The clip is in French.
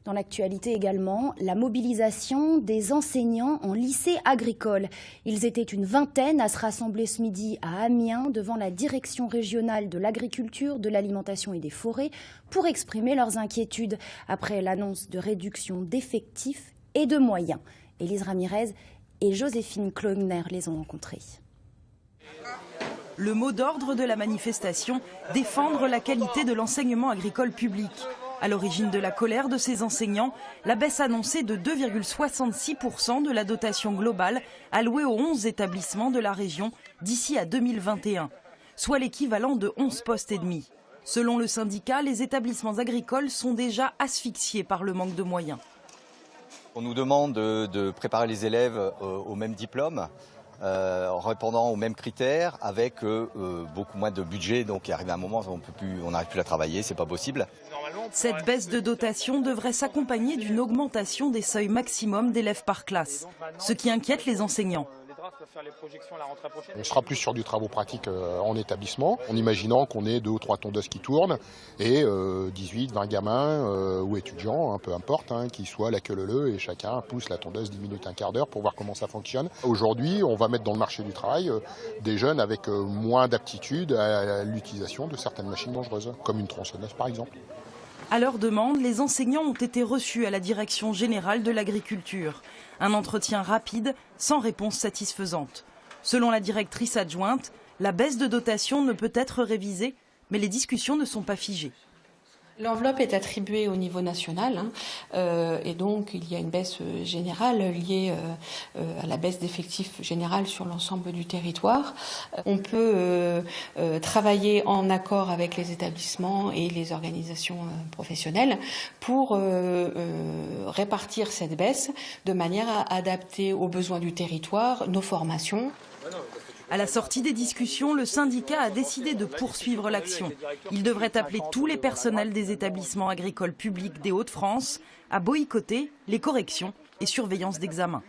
Dans l'actualité également, la mobilisation des enseignants en lycée agricole. Ils étaient une vingtaine à se rassembler ce midi à Amiens devant la direction régionale de l'agriculture, de l'alimentation et des forêts pour exprimer leurs inquiétudes après l'annonce de réduction d'effectifs et de moyens. Élise Ramirez et Joséphine Klogner les ont rencontrés. Le mot d'ordre de la manifestation, défendre la qualité de l'enseignement agricole public. À l'origine de la colère de ces enseignants, la baisse annoncée de 2,66% de la dotation globale allouée aux 11 établissements de la région d'ici à 2021, soit l'équivalent de 11 postes et demi. Selon le syndicat, les établissements agricoles sont déjà asphyxiés par le manque de moyens. On nous demande de préparer les élèves au même diplôme, en répondant aux mêmes critères, avec beaucoup moins de budget. Donc il arrive un moment où on n'arrive plus à travailler, c'est pas possible. Cette baisse de dotation devrait s'accompagner d'une augmentation des seuils maximums d'élèves par classe, ce qui inquiète les enseignants. On sera plus sur du travaux pratiques en établissement, en imaginant qu'on ait 2 ou 3 tondeuses qui tournent et 18, 20 gamins ou étudiants, peu importe, qui soient la queue leu et chacun pousse la tondeuse 10 minutes, un quart d'heure pour voir comment ça fonctionne. Aujourd'hui, on va mettre dans le marché du travail des jeunes avec moins d'aptitude à l'utilisation de certaines machines dangereuses, comme une tronçonneuse par exemple. À leur demande, les enseignants ont été reçus à la Direction générale de l'agriculture. Un entretien rapide, sans réponse satisfaisante. Selon la directrice adjointe, la baisse de dotation ne peut être révisée, mais les discussions ne sont pas figées. L'enveloppe est attribuée au niveau national et donc il y a une baisse générale liée à la baisse d'effectifs générale sur l'ensemble du territoire. On peut travailler en accord avec les établissements et les organisations professionnelles pour répartir cette baisse de manière à adapter aux besoins du territoire nos formations. À la sortie des discussions, le syndicat a décidé de poursuivre l'action. Il devrait appeler tous les personnels des établissements agricoles publics des Hauts-de-France à boycotter les corrections et surveillances d'examen.